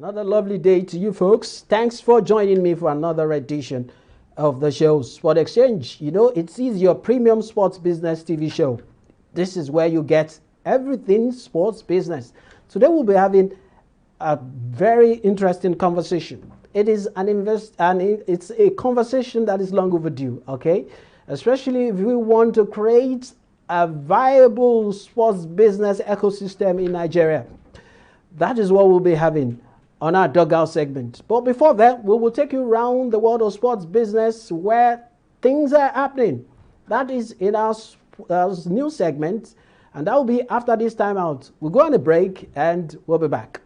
Another lovely day to you folks. Thanks for joining me for another edition of the show Sport Exchange. You know, it's your premium sports business TV show. This is where you get everything sports business. Today we'll be having a very interesting conversation. It is it's a conversation that is long overdue, okay? Especially if we want to create a viable sports business ecosystem in Nigeria. That is what we'll be having on our dugout segment. But before that, we will take you around the world of sports business where things are happening. That is in our new segment, and that will be after this time out. We'll go on a break and we'll be back.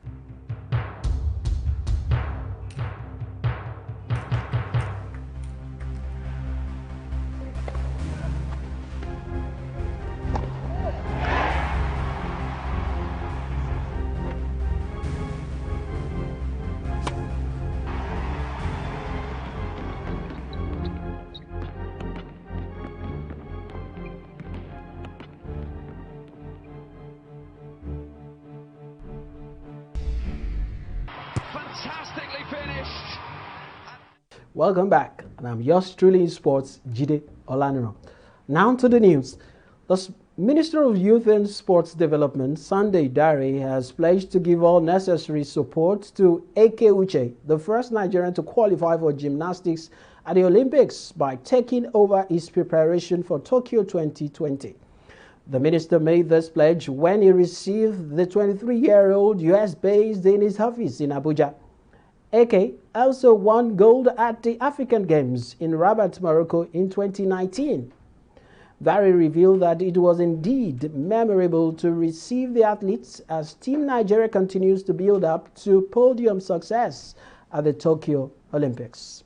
Fantastically finished. Welcome back, and I'm yours truly in sports, Jide Olaniro. Now to the news. The Minister of Youth and Sports Development, Sunday Dare, has pledged to give all necessary support to Eke Uche, the first Nigerian to qualify for gymnastics at the Olympics, by taking over his preparation for Tokyo 2020. The minister made this pledge when he received the 23-year-old US-based in his office in Abuja. Eke also won gold at the African Games in Rabat, Morocco in 2019. Dare revealed that it was indeed memorable to receive the athletes as Team Nigeria continues to build up to podium success at the Tokyo Olympics.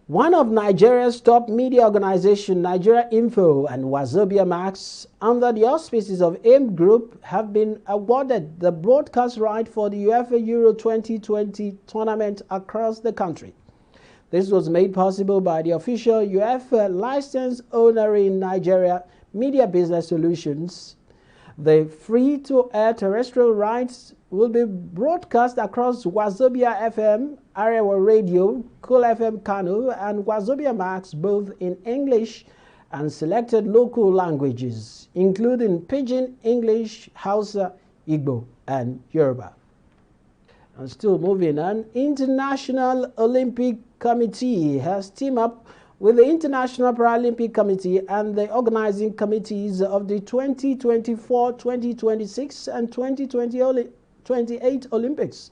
One of Nigeria's top media organizations, Nigeria Info and Wazobia Max, under the auspices of AIM Group, have been awarded the broadcast right for the UEFA Euro 2020 tournament across the country. This was made possible by the official UEFA license owner in Nigeria, Media Business Solutions. The free-to-air terrestrial rights will be broadcast across Wazobia FM, Arewa Radio, Cool FM Kano, and Wazobia Max, both in English and selected local languages, including Pidgin, English, Hausa, Igbo, and Yoruba. And still moving on, International Olympic Committee has teamed up with the International Paralympic Committee and the organizing committees of the 2024, 2026, and 2028 Olympics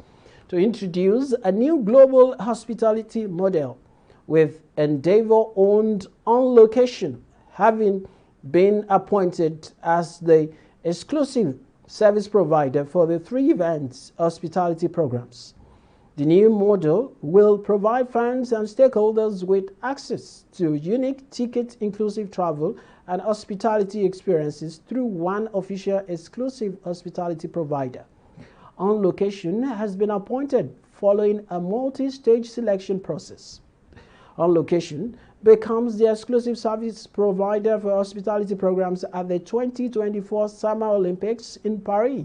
to introduce a new global hospitality model, with Endeavor-owned On Location having been appointed as the exclusive service provider for the three events hospitality programs. The new model will provide fans and stakeholders with access to unique ticket-inclusive travel and hospitality experiences through one official exclusive hospitality provider. On Location has been appointed following a multi-stage selection process. On Location becomes the exclusive service provider for hospitality programs at the 2024 Summer Olympics in Paris,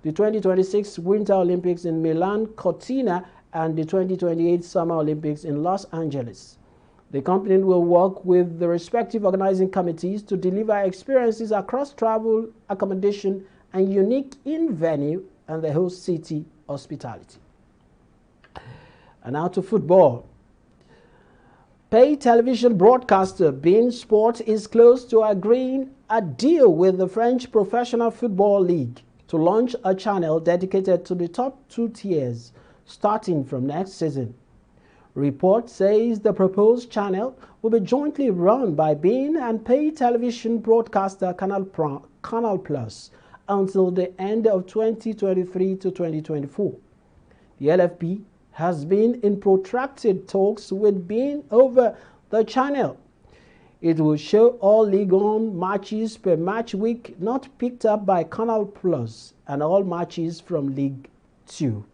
the 2026 Winter Olympics in Milan, Cortina, and the 2028 Summer Olympics in Los Angeles. The company will work with the respective organizing committees to deliver experiences across travel, accommodation, and unique in-venue and the host city hospitality. And now to football. Pay television broadcaster beIN Sport is close to agreeing a deal with the French Professional Football League to launch a channel dedicated to the top two tiers starting from next season. Report says the proposed channel will be jointly run by beIN and pay television broadcaster Canal Plus until the end of 2023 to 2024. The LFP has been in protracted talks with beIN over the channel. It will show all Ligue 1 matches per match week not picked up by Canal Plus and all matches from Ligue 2.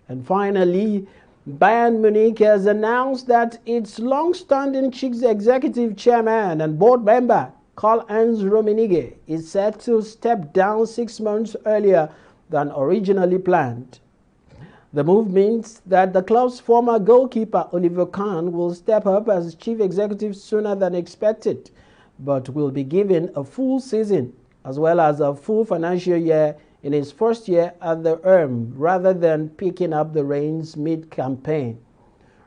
And finally, Bayern Munich has announced that its long-standing chief executive chairman and board member, Karl-Heinz Rummenigge, is set to step down 6 months earlier than originally planned. The move means that the club's former goalkeeper Oliver Kahn will step up as chief executive sooner than expected, but will be given a full season as well as a full financial year in his first year at the helm rather than picking up the reins mid-campaign.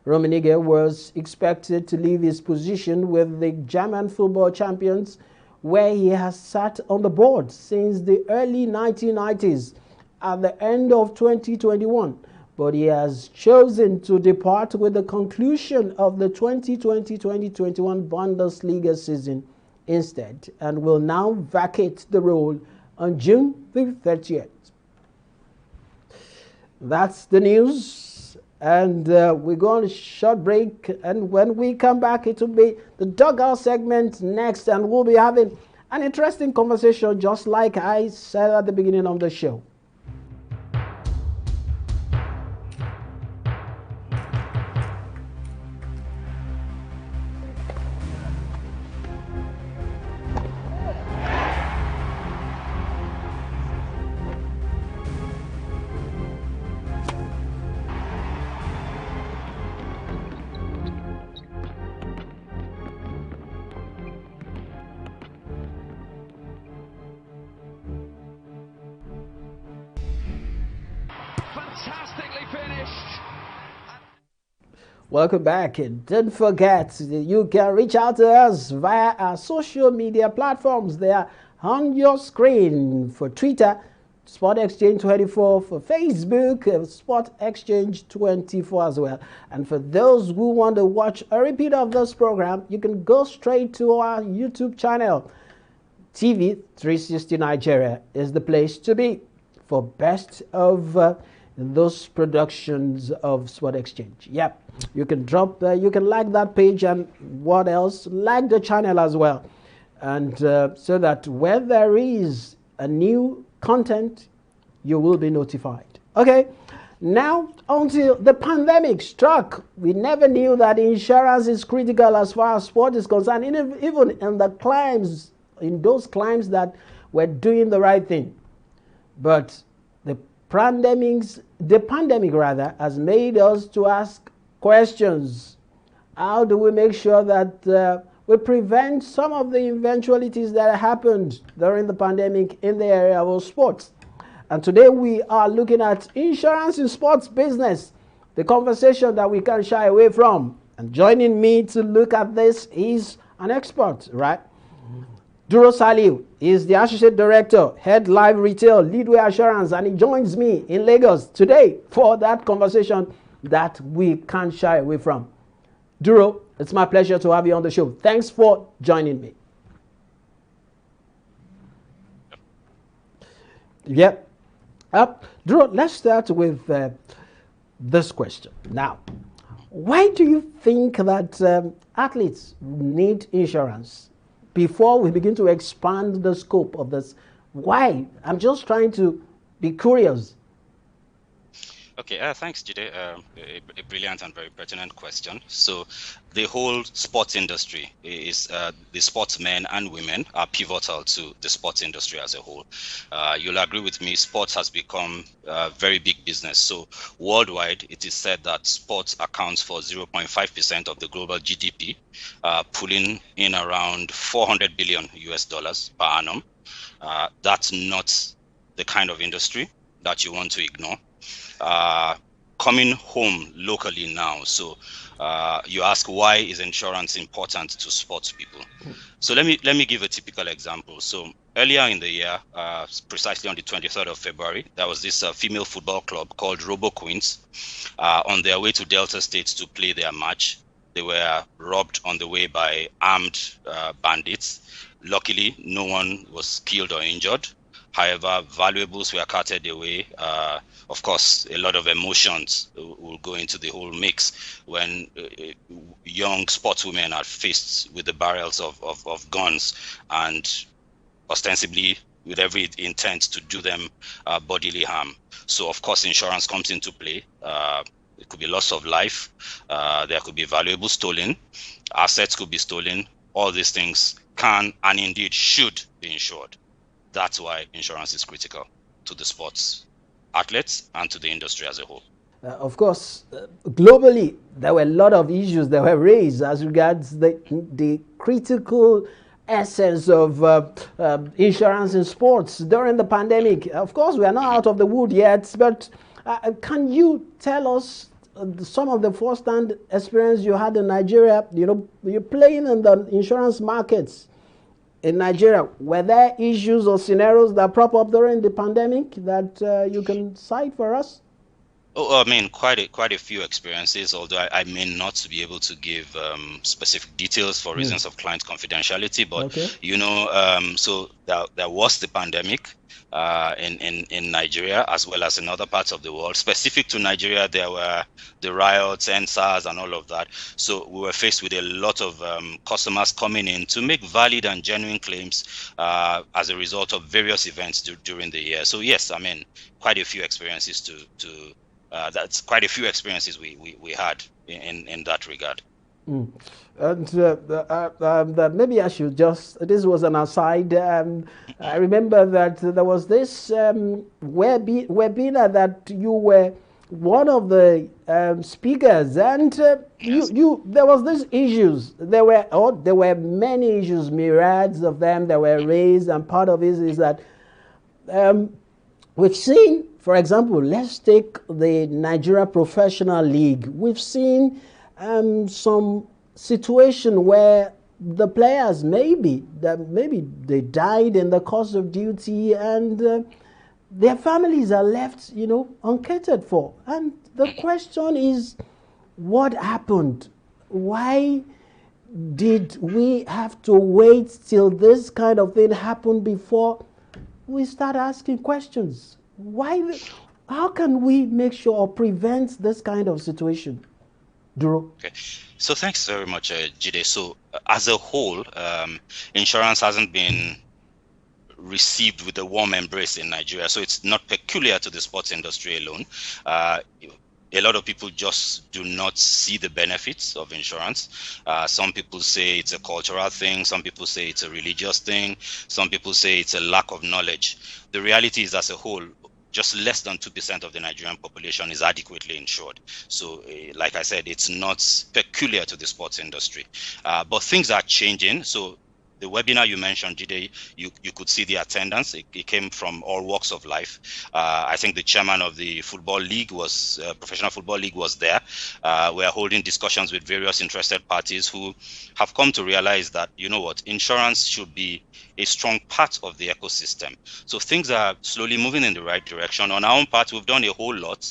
Rummenigge was expected to leave his position with the German football champions, where he has sat on the board since the early 1990s at the end of 2021, but he has chosen to depart with the conclusion of the 2020-2021 Bundesliga season instead and will now vacate the role on June the 30th. That's the news, and we're going to short break, and when we come back it will be the dugout segment next, and we'll be having an interesting conversation just like I said at the beginning of the show. Fantastically finished. Welcome back, and don't forget you can reach out to us via our social media platforms. They are on your screen. For Twitter, Sport Exchange 24, for Facebook, Sport Exchange 24 as well. And for those who want to watch a repeat of this program, you can go straight to our YouTube channel. TV 360 Nigeria is the place to be for best of those productions of Sport Exchange. Yep, you can you can like that page, and what else? Like the channel as well. And so that when there is a new content, you will be notified. Okay, now until the pandemic struck, we never knew that insurance is critical as far as sport is concerned, even in the climbs, in those climbs that were doing the right thing. But the pandemic has made us to ask questions. How do we make sure that we prevent some of the eventualities that happened during the pandemic in the area of sports? And today we are looking at insurance in sports business, the conversation that we can't shy away from. And joining me to look at this is an expert, right? Duro Saliu is the Associate Director, Head Live Retail, Leadway Assurance, and he joins me in Lagos today for that conversation that we can't shy away from. Duro, it's my pleasure to have you on the show. Thanks for joining me. Yep. Duro, let's start with this question. Now, why do you think that athletes need insurance? Before we begin to expand the scope of this, why? I'm just trying to be curious. Okay, thanks, Jide. A brilliant and very pertinent question. So the whole sports industry is, the sportsmen and women are pivotal to the sports industry as a whole. You'll agree with me, sports has become a very big business. So worldwide, it is said that sports accounts for 0.5% of the global GDP, pulling in around $400 billion per annum. That's not the kind of industry that you want to ignore. Coming home locally now, so you ask, why is insurance important to sports people? So let me give a typical example. So earlier in the year, precisely on the 23rd of February, there was this female football club called Robo Queens. On their way to Delta State to play their match, they were robbed on the way by armed bandits. Luckily, no one was killed or injured. However, valuables were carted away. Of course, a lot of emotions will go into the whole mix when young sportswomen are faced with the barrels of guns and ostensibly with every intent to do them bodily harm. So, of course, insurance comes into play. It could be loss of life. There could be valuables stolen. Assets could be stolen. All these things can and indeed should be insured. That's why insurance is critical to the sports athletes and to the industry as a whole. Of course, globally, there were a lot of issues that were raised as regards the critical essence of insurance in sports during the pandemic. Of course, we are not out of the wood yet, but can you tell us some of the first-hand experience you had in Nigeria? You know, you're playing in the insurance markets in Nigeria. Were there issues or scenarios that prop up during the pandemic that you can cite for us? Oh, I mean, quite a few experiences. Although I may not be able to give specific details for reasons of client confidentiality. But Okay. you know, so there was the pandemic in Nigeria as well as in other parts of the world. Specific to Nigeria, there were the riots, NSAS, and all of that. So we were faced with a lot of customers coming in to make valid and genuine claims as a result of various events during the year. So yes, I mean, quite a few experiences that's quite a few experiences we had in that regard. And maybe I should just, this was an aside. I remember that there was this webinar that you were one of the speakers, and Yes. there was these issues. There were many issues, myriads of them that were raised, and part of it is that we've seen, for example, let's take the Nigeria Professional League. We've seen some situation where the players maybe they died in the course of duty, and their families are left, uncatered for. And the question is, what happened? Why did we have to wait till this kind of thing happened before we start asking questions? Why? How can we make sure or prevent this kind of situation? Duro? Okay. So thanks very much, Jide. So as a whole, insurance hasn't been received with a warm embrace in Nigeria. So it's not peculiar to the sports industry alone. A lot of people just do not see the benefits of insurance. Some people say it's a cultural thing. Some people say it's a religious thing. Some people say it's a lack of knowledge. The reality is, as a whole, just less than 2% of the Nigerian population is adequately insured. So, like I said, it's not peculiar to the sports industry. But things are changing. So the webinar you mentioned, Jide, you could see the attendance. It came from all walks of life. I think the chairman of the football league professional football league was there. We are holding discussions with various interested parties who have come to realize that, insurance should be a strong part of the ecosystem. So things are slowly moving in the right direction. On our own part, we've done a whole lot.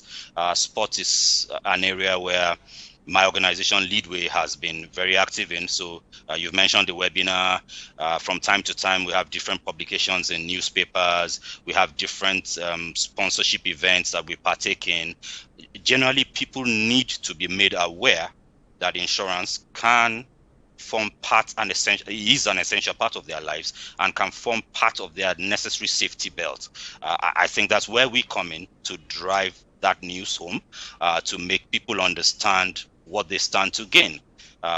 Sport is an area where my organization Leadway has been very active in. So you've mentioned the webinar. From time to time, we have different publications in newspapers. We have different sponsorship events that we partake in. Generally, people need to be made aware that insurance can form is an essential part of their lives and can form part of their necessary safety belt. I think that's where we come in to drive that news home, to make people understand what they stand to gain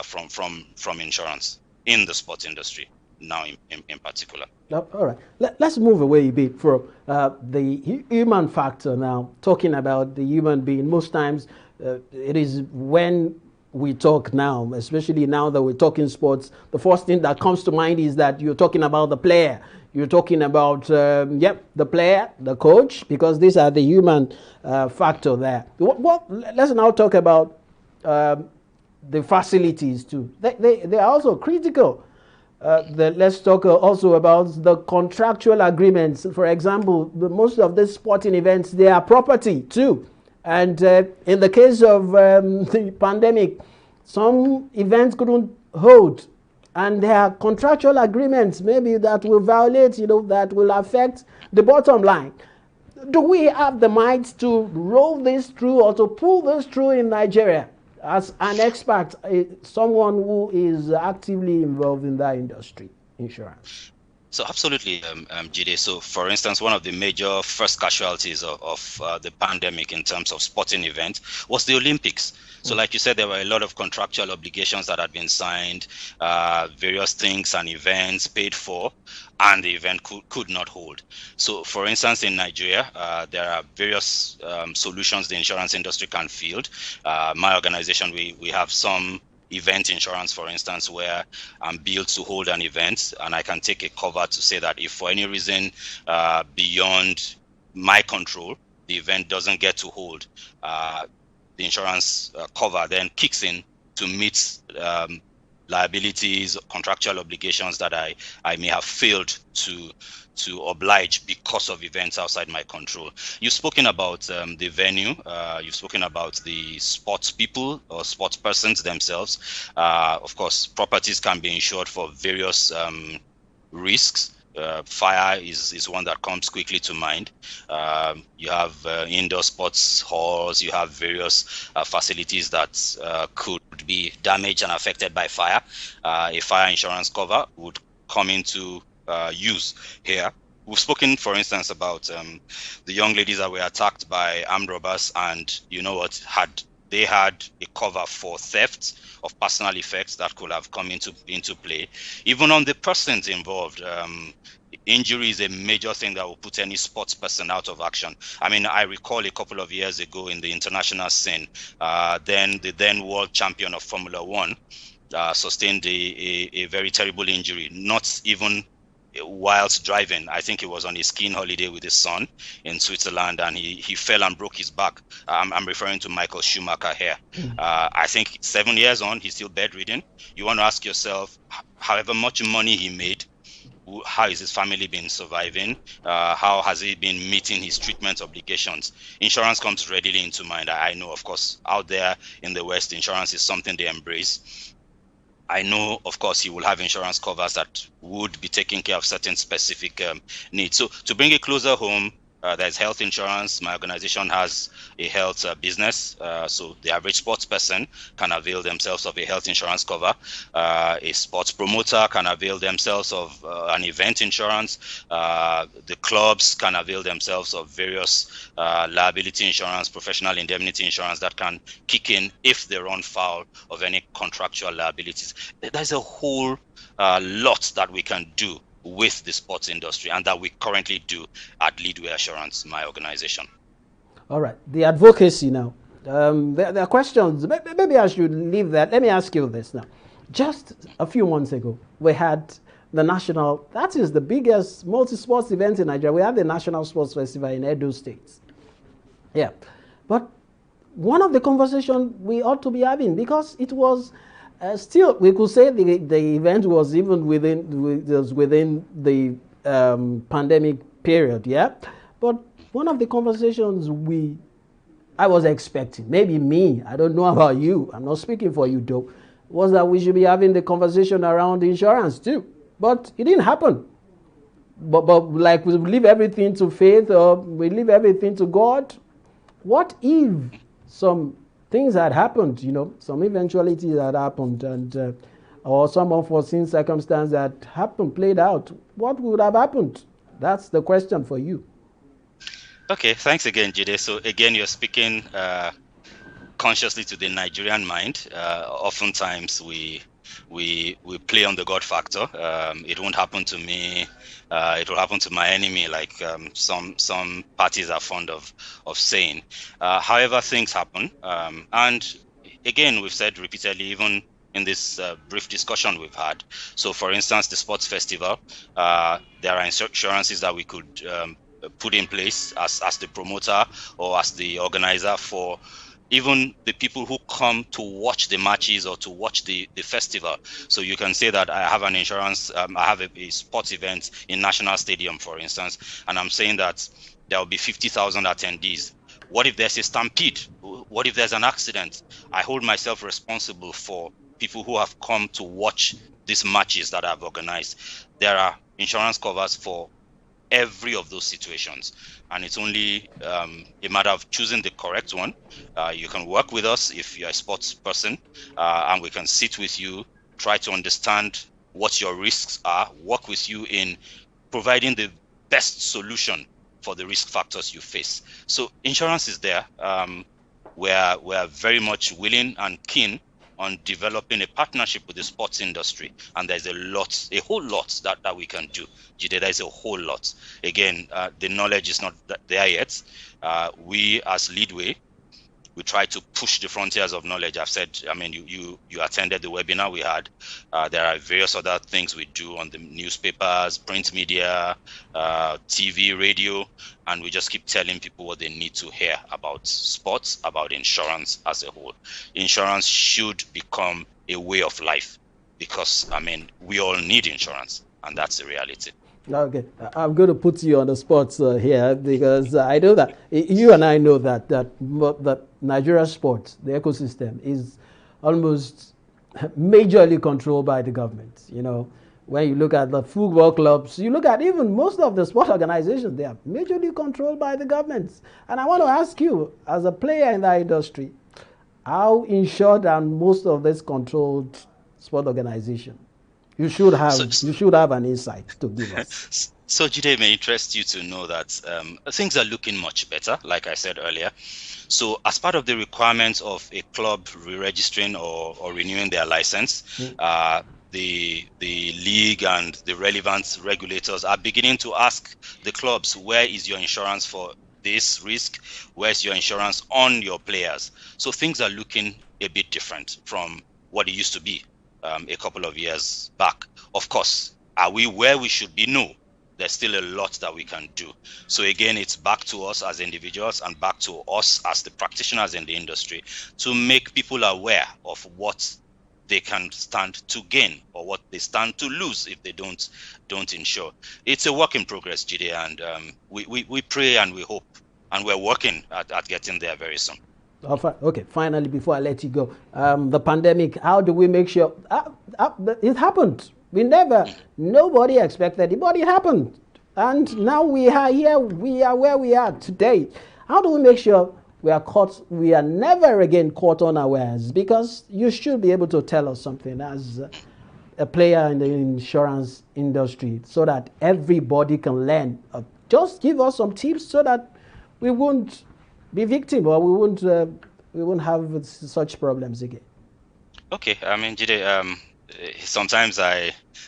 from insurance in the sports industry now in particular. All right. Let's move away a bit from the human factor now, talking about the human being. Most times it is when we talk now, especially now that we're talking sports, the first thing that comes to mind is that you're talking about the player. You're talking about, the player, the coach, because these are the human factor there. Let's now talk about the facilities too. They are also critical. Let's talk also about the contractual agreements. For example, most of these sporting events, they are property too. And in the case of the pandemic, some events couldn't hold. And there are contractual agreements maybe that will violate, that will affect the bottom line. Do we have the might to roll this through or to pull this through in Nigeria as an expert, someone who is actively involved in that industry, insurance? So absolutely, Jide. So for instance, one of the major first casualties of the pandemic in terms of sporting events was the Olympics. So like you said, there were a lot of contractual obligations that had been signed, various things and events paid for, and the event could not hold. So for instance, in Nigeria, there are various solutions the insurance industry can field. My organization, we have some event insurance, for instance, where I'm billed to hold an event, and I can take a cover to say that if for any reason beyond my control, the event doesn't get to hold, the insurance cover then kicks in to meet liabilities, contractual obligations that I may have failed to oblige because of events outside my control. You've spoken about the venue. You've spoken about the sports people or sports persons themselves. Of course, properties can be insured for various risks. Fire is one that comes quickly to mind. You have indoor sports halls. You have various facilities that could be damaged and affected by fire. A fire insurance cover would come into use here. We've spoken, for instance, about the young ladies that were attacked by armed robbers, and you know what, they had a cover for theft of personal effects that could have come into play. Even on the persons involved, injury is a major thing that will put any sports person out of action. I mean, I recall a couple of years ago in the international scene, then world champion of Formula One sustained a very terrible injury, not even whilst driving. I think he was on a skiing holiday with his son in Switzerland, and he fell and broke his back. I'm referring to Michael Schumacher here. I think 7 years on, he's still bedridden. You want to ask yourself, however much money he made, how is his family been surviving? How has he been meeting his treatment obligations? Insurance comes readily into mind. I know, of course, out there in the West, insurance is something they embrace. I know, of course, he will have insurance covers that would be taking care of certain specific needs. So to bring it closer home, there's health insurance. My organization has a health business. So the average sports person can avail themselves of a health insurance cover. A sports promoter can avail themselves of an event insurance. The clubs can avail themselves of various liability insurance, professional indemnity insurance that can kick in if they run foul of any contractual liabilities. There's a whole lot that we can do with the sports industry, and that we currently do at Leadway Assurance, my organization. All right, the advocacy now. There are questions. Maybe I should leave that. Let me ask you this now. Just a few months ago, we had the national, that is the biggest multi-sports event in Nigeria. We had the National Sports Festival in Edo State. Yeah, but one of the conversations we ought to be having, because it was still, we could say the event was even within the pandemic period, yeah. But one of the conversations I was expecting, maybe me, I don't know about you, I'm not speaking for you though, was that we should be having the conversation around insurance too. But it didn't happen. But like we leave everything to faith, or we leave everything to God. What if some things had happened, some eventualities had happened, and or some unforeseen circumstance that happened, played out? What would have happened? That's the question for you. Okay, thanks again, Jide. So again, you're speaking consciously to the Nigerian mind. Oftentimes we play on the God factor. It won't happen to me. It will happen to my enemy, like some parties are fond of saying. However, things happen, and again, we've said repeatedly, even in this brief discussion we've had. So, for instance, the sports festival, there are insurances that we could put in place as the promoter or as the organizer for even the people who come to watch the matches or to watch the festival. So you can say that I have an insurance, I have a sports event in National Stadium, for instance, and I'm saying that there will be 50,000 attendees. What if there's a stampede? What if there's an accident? I hold myself responsible for people who have come to watch these matches that I've organized. There are insurance covers for every of those situations, and it's only a matter of choosing the correct one. You can work with us if you're a sports person, and we can sit with you, try to understand what your risks are, work with you in providing the best solution for the risk factors you face. So insurance is there. We're very much willing and keen on developing a partnership with the sports industry, and there's a whole lot that we can do. Jide, there's a whole lot. Again, the knowledge is not there yet. We as Leadway, we try to push the frontiers of knowledge. I've said, I mean, you attended the webinar we had. There are various other things we do on the newspapers, print media, TV, radio, and we just keep telling people what they need to hear about sports, about insurance as a whole. Insurance should become a way of life because, I mean, we all need insurance, and that's the reality. Okay, I'm going to put you on the spot here because I know that you and I know that Nigeria sports, the ecosystem, is almost majorly controlled by the government. You know, when you look at the football clubs, you look at even most of the sport organizations, they are majorly controlled by the government. And I want to ask you, as a player in that industry, how insured are most of this controlled sport organization? You should have an insight to give us. So Jide, may interest you to know that things are looking much better, like I said earlier. So as part of the requirements of a club re-registering or renewing their license, the league and the relevant regulators are beginning to ask the clubs, where is your insurance for this risk? Where's your insurance on your players? So things are looking a bit different from what it used to be a couple of years back. Of course, are we where we should be? No. There's still a lot that we can do. So again, it's back to us as individuals and back to us as the practitioners in the industry to make people aware of what they can stand to gain or what they stand to lose if they don't insure. It's a work in progress, Jide, and we pray and we hope, and we're working at getting there very soon. Okay, finally, before I let you go, the pandemic, how do we make sure it happened? Nobody expected it, but it happened. And now we are here, we are where we are today. How do we make sure we are never again caught unawares? Because you should be able to tell us something as a player in the insurance industry so that everybody can learn. Just give us some tips so that we won't be victim or we won't have such problems again. Okay, I mean, Jide, sometimes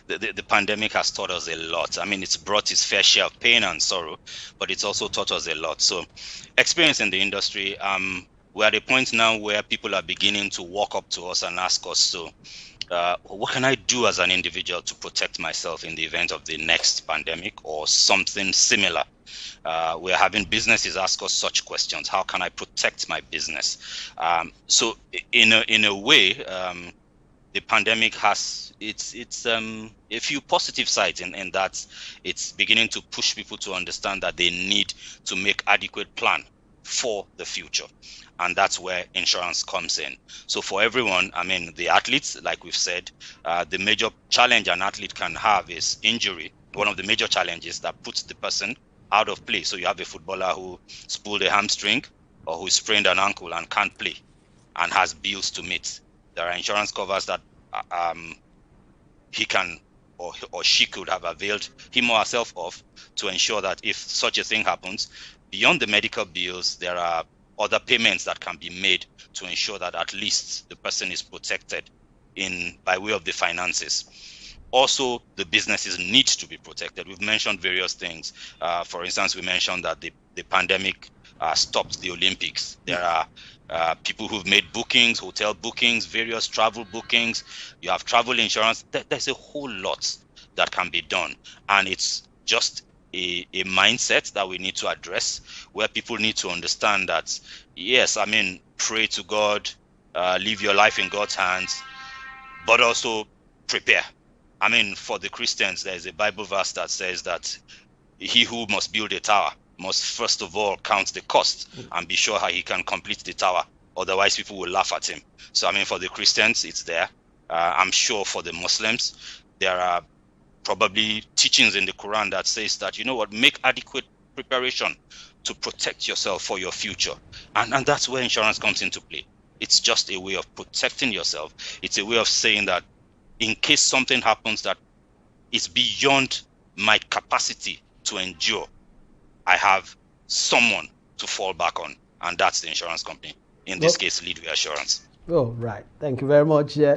the pandemic has taught us a lot. I mean, it's brought its fair share of pain and sorrow, but it's also taught us a lot. So experience in the industry, we're at a point now where people are beginning to walk up to us and ask us, so what can I do as an individual to protect myself in the event of the next pandemic or something similar? We're having businesses ask us such questions. How can I protect my business? So in a way, the pandemic has it's a few positive sides in that it's beginning to push people to understand that they need to make adequate plan for the future. And that's where insurance comes in. So for everyone, I mean, the athletes, like we've said, the major challenge an athlete can have is injury. One of the major challenges that puts the person out of play. So you have a footballer who pulled a hamstring or who sprained an ankle and can't play and has bills to meet. There are insurance covers that he can or she could have availed him or herself of to ensure that if such a thing happens, beyond the medical bills, there are other payments that can be made to ensure that at least the person is protected by way of the finances. Also, the businesses need to be protected. We've mentioned various things. For instance, we mentioned that the pandemic stopped the Olympics. There are people who've made bookings, hotel bookings, various travel bookings. You have travel insurance. There's a whole lot that can be done. And it's just a mindset that we need to address, where people need to understand that, yes, I mean, pray to God, leave your life in God's hands, but also prepare. I mean, for the Christians, there's a Bible verse that says that he who must build a tower must first of all count the cost and be sure how he can complete the tower. Otherwise, people will laugh at him. So, I mean, for the Christians, it's there. I'm sure for the Muslims, there are probably teachings in the Quran that says that, you know what, make adequate preparation to protect yourself for your future. And that's where insurance comes into play. It's just a way of protecting yourself. It's a way of saying that in case something happens that is beyond my capacity to endure, I have someone to fall back on, and that's the insurance company. In this case, Leadway Assurance. Oh, right. Thank you very much. You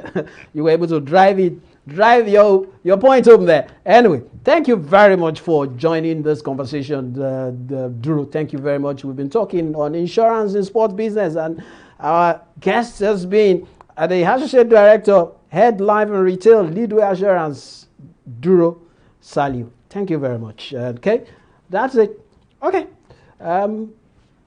were able to drive your point home there. Anyway, thank you very much for joining this conversation, Drew. Thank you very much. We've been talking on insurance in sports business, and our guest has been the Associate Director, Head Life and Retail, Leadway Assurance, Drew Saliu. Thank you very much. Okay, that's it. Okay.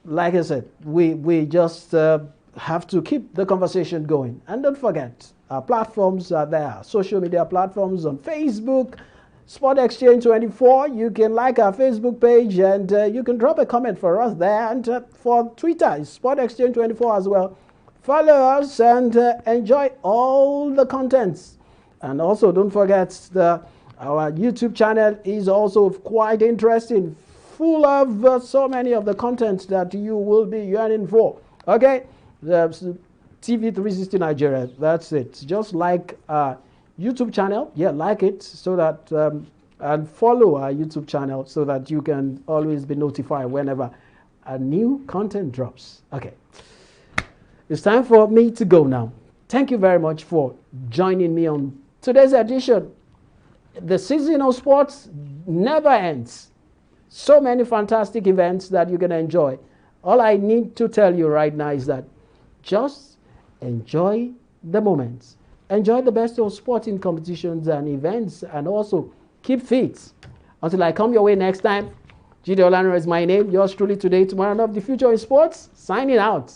Like I said, we just have to keep the conversation going. And don't forget, our platforms are there. Social media platforms on Facebook, Sport Exchange 24. You can like our Facebook page, and you can drop a comment for us there. And for Twitter, it's Sport Exchange 24 as well. Follow us and enjoy all the contents. And also, don't forget, our YouTube channel is also quite interesting, full of so many of the content that you will be yearning for. Okay, the TV 360 Nigeria. That's it. Just like our YouTube channel, like it so that and follow our YouTube channel so that you can always be notified whenever a new content drops. Okay, it's time for me to go now. Thank you very much for joining me on today's edition. The season of sports never ends. So many fantastic events that you can enjoy. All I need to tell you right now is that just enjoy the moments. Enjoy the best of sporting competitions and events, and also keep fit. Until I come your way next time, Jide Olaniro is my name. Yours truly today, tomorrow, and of the future in sports. Signing out.